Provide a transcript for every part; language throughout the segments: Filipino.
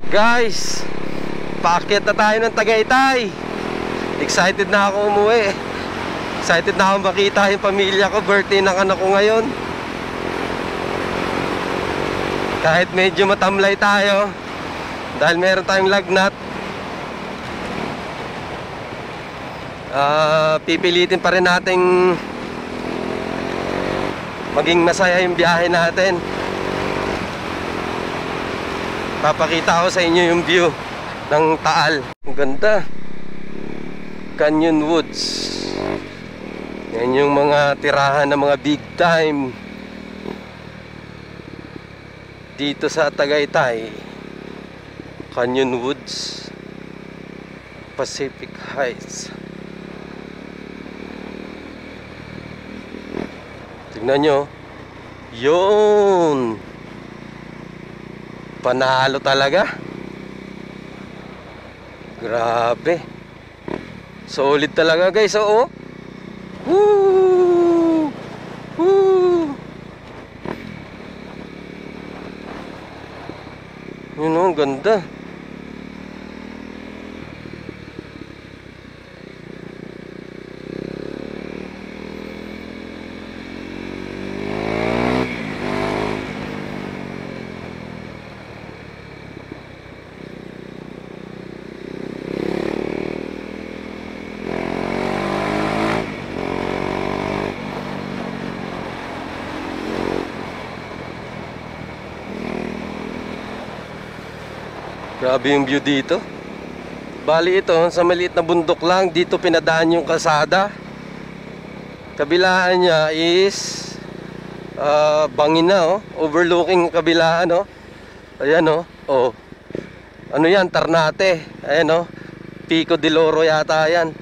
Guys, paakyat na tayo ng Tagaytay. Excited na ako umuwi. Excited na ako makita yung pamilya ko. Birthday ng anak ko ngayon. Kahit medyo matamlay tayo, dahil meron tayong lagnat, pipilitin pa rin nating maging masaya yung biyahe natin. Papakita ko sa inyo yung view ng Taal. Ang ganda. Canyon Woods. Yan yung mga tirahan ng mga big time dito sa Tagaytay. Canyon Woods, Pacific Heights. Tignan nyo. Yun. Panalo talaga. Grabe. Solid talaga guys. Oo. Woo! Woo! Yun o, ganda. Grabe yung view dito. Bali ito, sa maliit na bundok lang, dito pinadaan yung kalsada. Kabilaan niya is bangin na, oh. Overlooking kabilaan, oh. Ayan, oh. Oh. Ano yan? Ternate. Ayan, oh. Pico de Loro yata yan.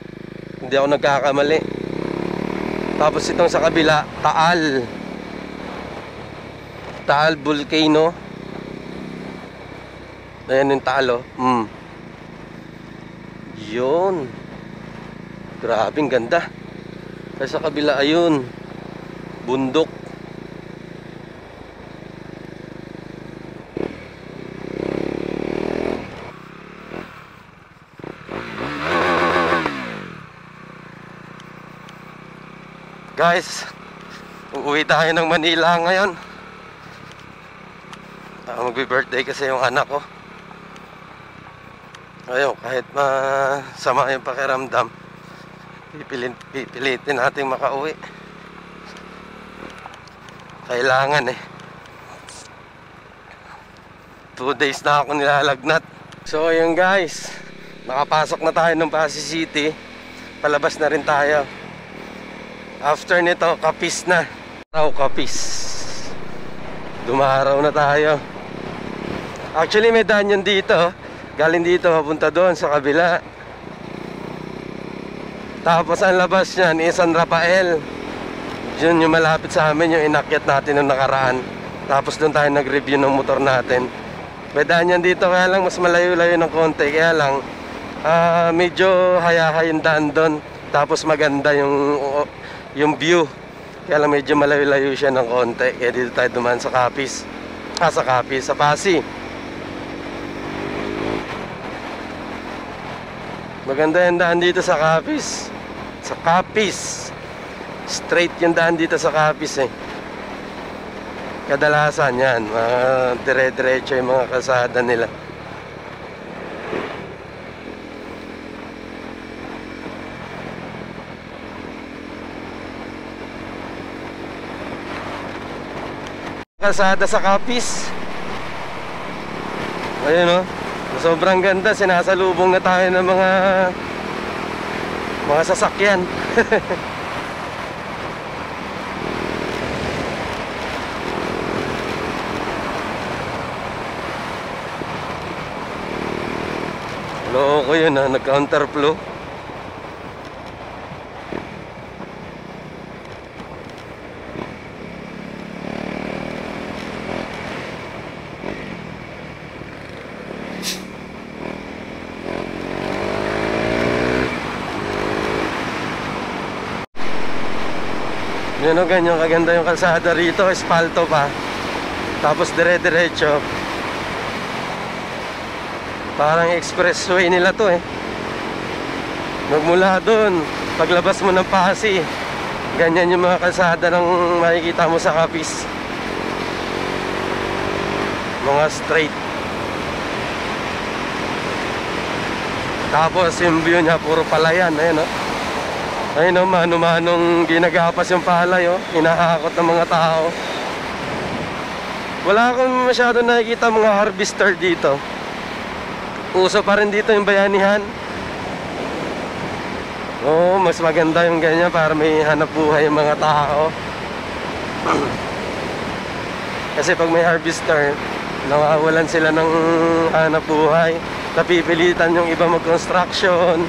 Hindi ako nagkakamali. Tapos itong sa kabila, Taal. Taal Volcano. Ayan yung Taal, oh. Yun. Grabing ganda. Kaya sa kabila, ayun, bundok. Guys, uuwi tayo ng Manila ngayon. Magbe-birthday kasi yung anak ko. Ayaw, kahit masama yung pakiramdam, pipilitin natin makauwi. Kailangan eh. 2 days na ako nilalagnat. So ayun guys, nakapasok na tayo ng Pasig City. Palabas na rin tayo. After nito, Capiz na. Capiz. Dumaraw na tayo. Actually may daan yun dito. Galing dito, papunta doon sa kabila. Tapos ang labas niyan is San Rafael. Yun yung malapit sa amin, yung inakyat natin nung nakaraan. Tapos doon tayo nag-review ng motor natin. May daan yan dito, kaya lang mas malayo-layo ng konti. Kaya lang medyo hayahay yung daan doon. Tapos maganda yung view. Kaya lang medyo malayo-layo siya ng konti. Kaya dito tayo dumaan sa Capiz. Sa Pasig. Maganda yung daan dito sa Capiz. Sa Capiz. Straight yung daan dito sa Capiz eh. Kadalasan yan, dire-diretso yung mga kalsada nila. Kalsada sa Capiz. Ayun oh. Sobrang ganda, sinasalubong na tayo ng mga sasakyan. Loko yun ha, nag-counterflow. Yun o, ganyan kaganda yung kalsada rito, espalto pa. Tapos dire-diretso. Parang expressway nila to eh. Magmula doon, paglabas mo ng Pasig, ganyan yung mga kalsada ng makikita mo sa Capiz. Mga straight. Tapos yung view niya puro palayan. Ayun o. Ayun o, mano-manong ginagapas yung palay o. Hinahakot ng mga tao. Wala akong masyado nakikita mga harvester dito. Uso pa rin dito yung bayanihan. Oo, mas maganda yung ganyan para may hanap buhay yung mga tao. Kasi pag may harvester, nawawalan sila ng hanap buhay. Napipilitan yung iba mag-construction,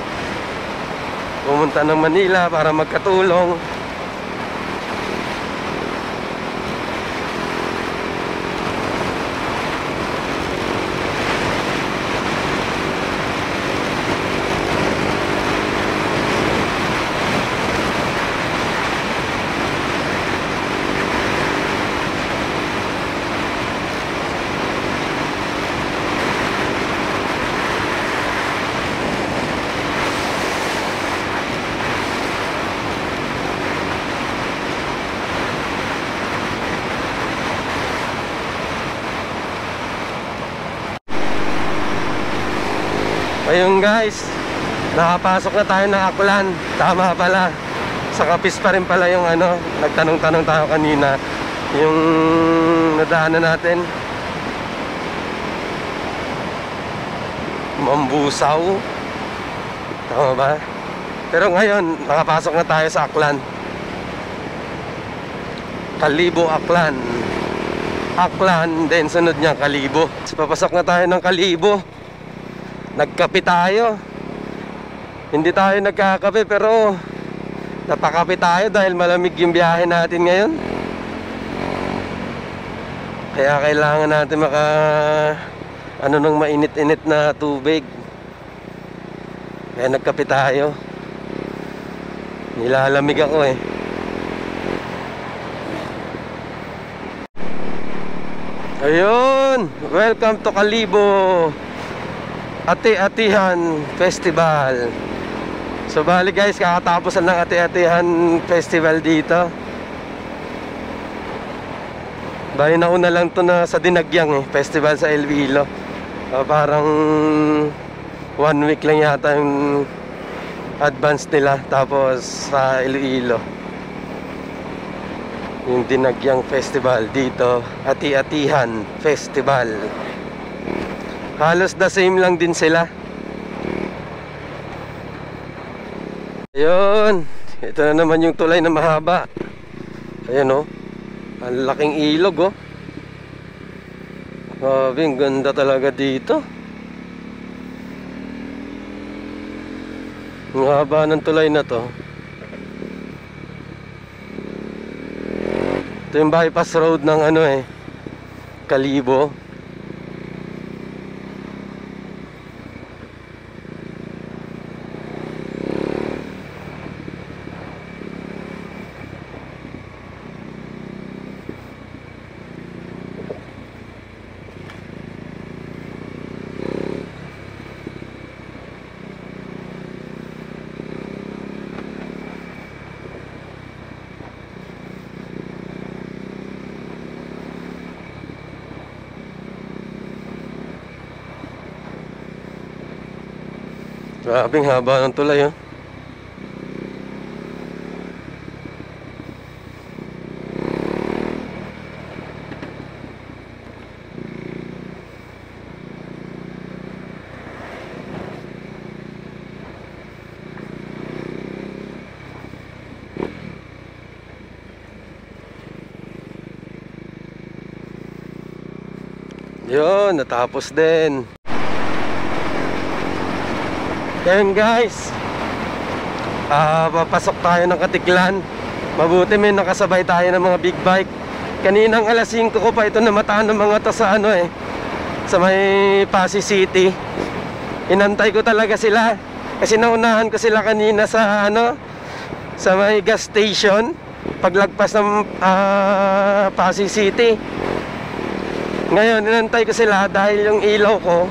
pumunta ng Manila para magkatulong. Ayun guys, nakapasok na tayo ng Aklan. Tama pala, sa Capiz pa rin pala yung ano, nagtanong-tanong tayo kanina. Yung nadaanan natin, Mambusaw. Tama ba? Pero ngayon, nakapasok na tayo sa Aklan. Kalibo, Aklan. Aklan, then sunod niya Kalibo. Papasok na tayo ng Kalibo. Nagkape tayo. Hindi tayo nagkakape pero napakape tayo dahil malamig yung biyahe natin ngayon. Kaya kailangan natin ano nung mainit-init na tubig. Kaya nagkape tayo. Nilalamig ako eh. Ayun, welcome to Kalibo Ati-Atihan Festival. So bali guys, kakatapos ng Ati-Atihan Festival dito. Bali nauna lang to na sa Dinagyang festival sa Iloilo. Parang 1 week lang yata yung advance nila. Tapos sa Iloilo yung Dinagyang Festival dito, Ati-Atihan Festival. Halos the same lang din sila. Ayun, ito na naman yung tulay na mahaba. Ayan o, ang laking ilog o. Grabe, ang ganda talaga dito. Ang haba ng tulay na to. Ito yung bypass road ng ano Kalibo. Grabing haba ng tulay Yun, natapos din. Ayan guys, papasok tayo ng Katiklan. Mabuti may nakasabay tayo ng mga big bike. Kaninang alas 5 ko pa ito namataan ng mga to sa sa may Pasig City. Inantay ko talaga sila kasi naunahan ko sila kanina sa sa may gas station paglagpas ng Pasig City. Ngayon inantay ko sila dahil yung ilaw ko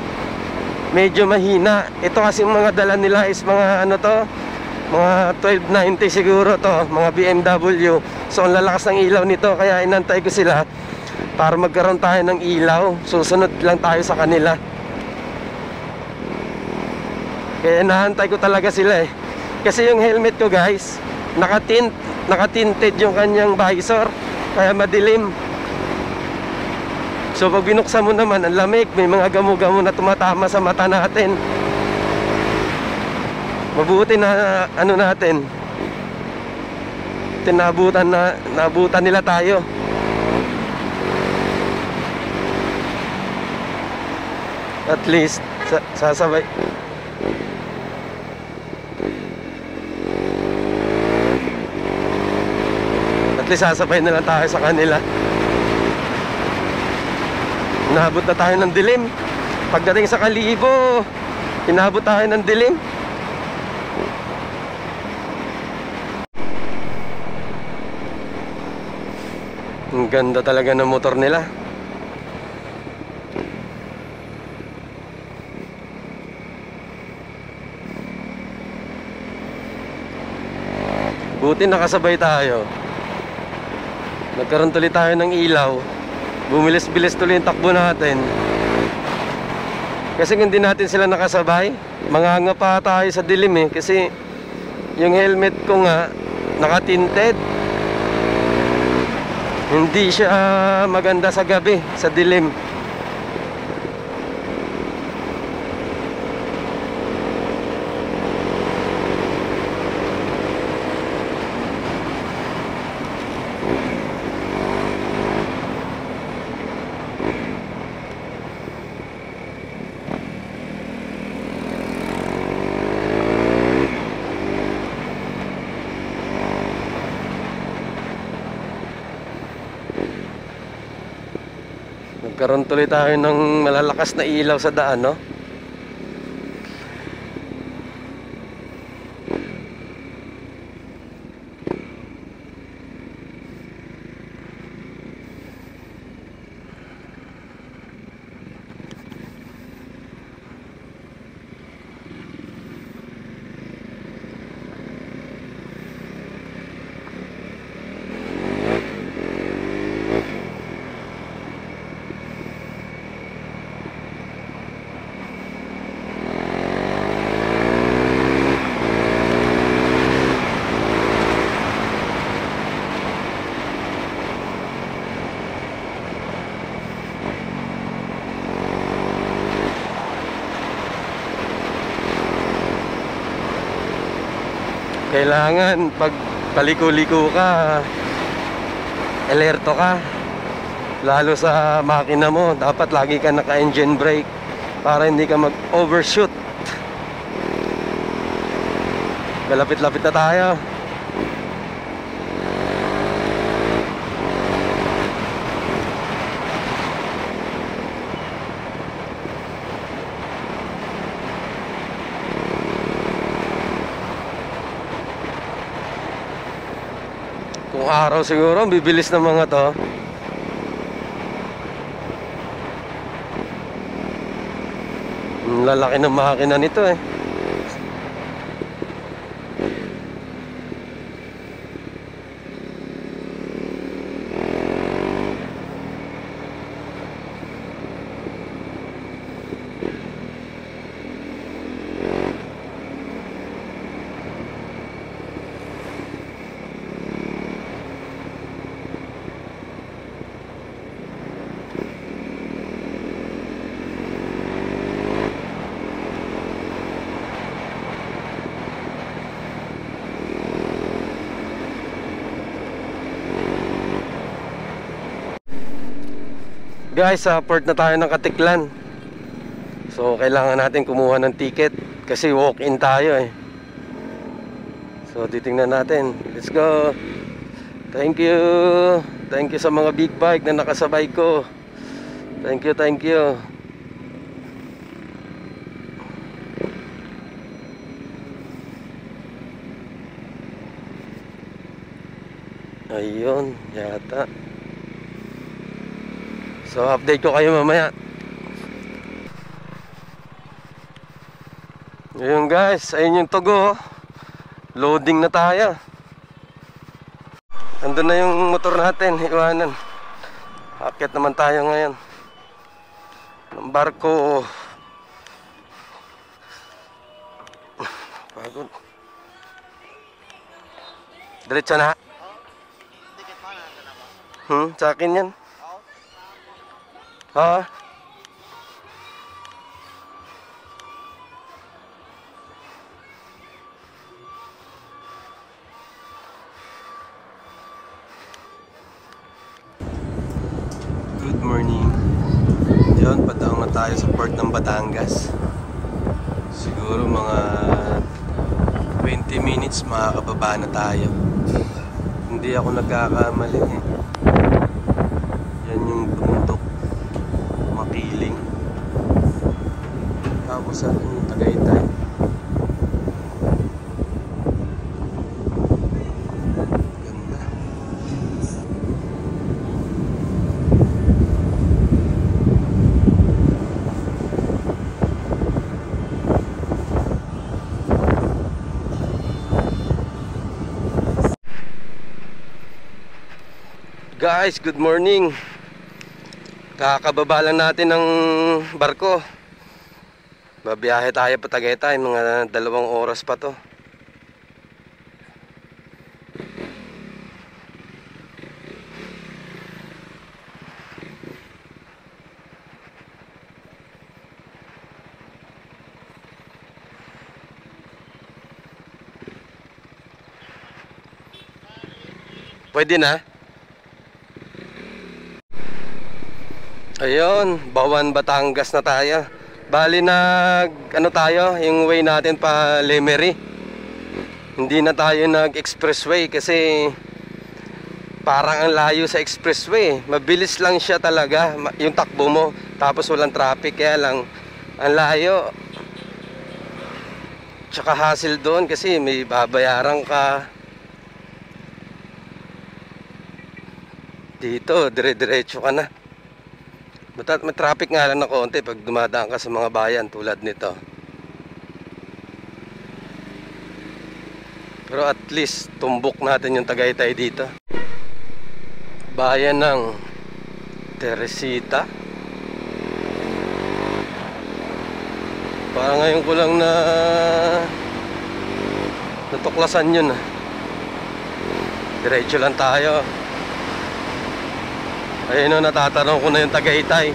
medyo mahina. Ito kasi mga dala nila is mga ano to, mga 1290 siguro to, mga BMW. So ang lalakas ng ilaw nito, kaya inantay ko sila para magkaroon tayo ng ilaw. Susunod lang tayo sa kanila. Kaya inaantay ko talaga sila eh. Kasi yung helmet ko guys, nakatinted yung kanyang visor, kaya madilim. So pag binuksan mo naman, ang lamig, may mga gamo-gamo na tumatama sa mata natin. Mabuti na ano natin, naabutan nila tayo. At least sasabay. At least sasabay na lang tayo sa kanila. Inabot na tayo ng dilim. Pagdating sa Kalibo, inabot tayo ng dilim. Ang ganda talaga ng motor nila. Buti nakasabay tayo. Nagkaroon tuloy tayo ng ilaw. Bumilis-bilis tuloy yung takbo natin. Kasi kung hindi natin sila nakasabay, manganga pa tayo sa dilim eh. Kasi yung helmet ko nga nakatinted. Hindi siya maganda sa gabi, sa dilim. Nagkaroon tuloy tayo ng malalakas na ilaw sa daan, no? Kailangan pag paliko-liko ka, alerto ka. Lalo sa makina mo, dapat lagi ka naka-engine brake para hindi ka mag-overshoot. Malapit-lapit na tayo. Kung araw siguro, bibilis ng mga to. Ang lalaki ng makina nito eh. Guys, sa port na tayo ng Katiklan. So kailangan natin kumuha ng ticket kasi walk-in tayo eh. So titingnan natin. Let's go. Thank you. Thank you sa mga big bike na nakasabay ko. Thank you, thank you. Ayun, yata. So update ko kayo mamaya. Ayun guys, ayun yung tugo. Loading na tayo. Andun na yung motor natin, iwanan. Akit naman tayo ngayon ng barko. Pagod. Diretso na. Sa akin yan. Ha? Good morning. Yun, padaong na tayo sa port ng Batangas. Siguro mga 20 minutes makakababa na tayo. Hindi ako nagkakamali eh. Yan yung bundok, Makiling. Tapos sa Tagaytay. Ganda. Guys, good morning. Kakababa lang natin ng barko. Babiyahe tayo pa Tagaytay, mga 2 oras pa to. Pwede na? Ayun, Bawan, Batangas na tayo. Bali ano tayo, yung way natin pa Lemery. Hindi na tayo nag-expressway kasi parang ang layo sa expressway. Mabilis lang siya talaga, yung takbo mo. Tapos walang traffic, kaya lang ang layo. Tsaka hassle doon kasi may babayaran ka. Dito, dire-diretso ka na. May traffic nga lang na konti pag dumadaan ka sa mga bayan tulad nito. Pero at least tumbok natin yung Tagaytay dito. Bayan ng Teresita. Parang ngayon ko lang na natuklasan yun. Diretso lang tayo. Ayun o, natatanong ko na yung Tagaytay.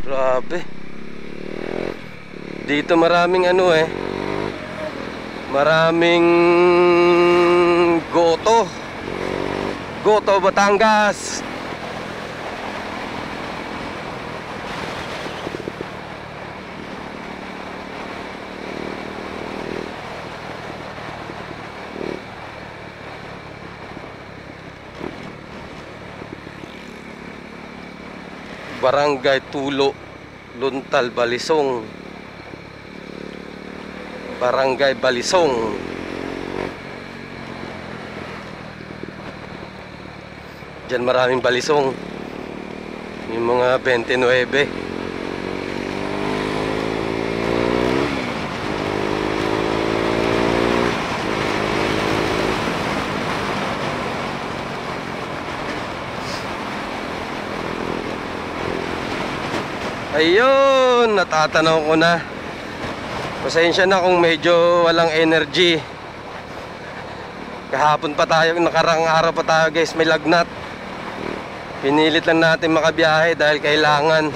Grabe. Dito maraming maraming goto. Goto, Batangas. Barangay Tulo, Luntal, Balisong. Barangay Balisong. Diyan maraming balisong. Yung mga 29. Ayun, natatanaw ko na. Pasensya na kung medyo walang energy. Kahapon pa tayo, nakarang araw pa tayo guys, may lagnat. Pinilit lang natin makabiyahe dahil kailangan.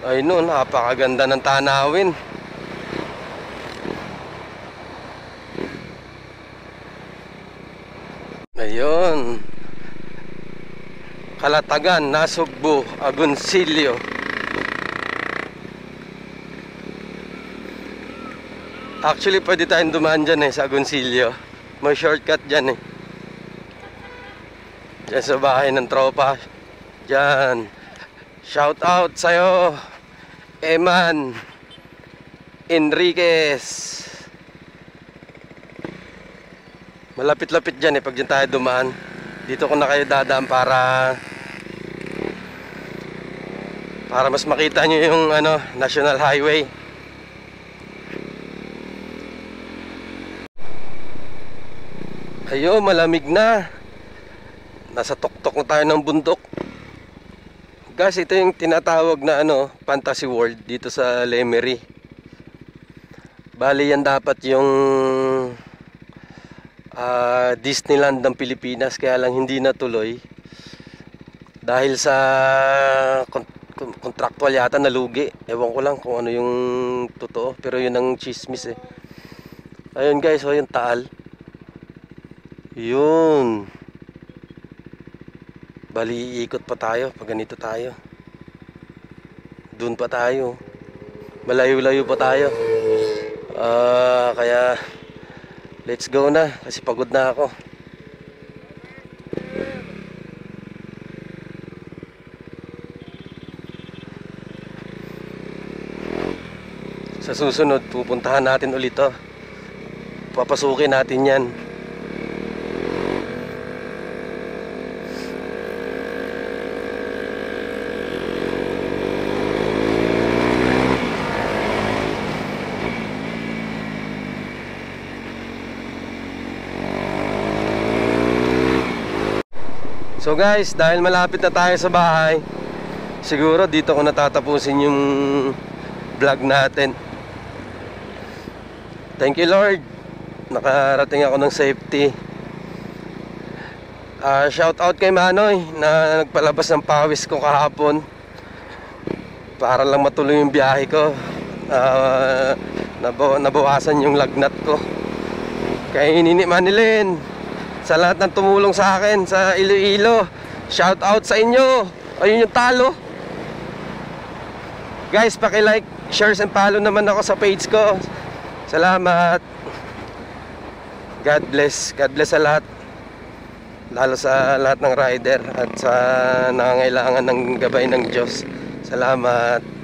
Ayun, napakaganda ng tanawin. Ayun, Kalatagan, Nasugbu, Agoncillo. Actually, pwede tayong dumaan dyan sa Agoncillo. May shortcut dyan Dyan sa bahay ng tropa. Dyan. Shout out sa'yo, Eman Enriquez. Malapit-lapit dyan pag dyan tayo dumaan. Dito ko na kayo dadaan para mas makita nyo yung National Highway. Ayun, malamig na. Nasa tuktok na tayo ng bundok. Guys, ito yung tinatawag na Fantasy World dito sa Lemery. Bali yan dapat yung Disneyland ng Pilipinas, kaya lang hindi natuloy dahil sa contractual yata nalugi. Ewan ko lang kung ano yung totoo, pero yun ang chismis Ayun guys, yung Taal. Yun. Bali, iikot pa tayo pag ganito tayo. Doon pa tayo. Malayo-layo pa tayo. Kaya let's go na kasi pagod na ako. Sa susunod, pupuntahan natin ulit to. Papasukin natin yan. So guys, dahil malapit na tayo sa bahay, siguro dito ko natatapusin yung vlog natin. Thank you Lord, nakarating ako ng safety. Shout out kay Manoy na nagpalabas ng pawis ko kahapon para lang matuloy yung biyahe ko. Nabawasan yung lagnat ko. Kay Nini Manilin, sa lahat ng tumulong sa akin sa Iloilo, shout out sa inyo. Ayun yung talo. Guys, paki-like, share and follow naman ako sa page ko. Salamat. God bless sa lahat, lalo sa lahat ng rider at sa nangangailangan ng gabay ng Diyos. Salamat.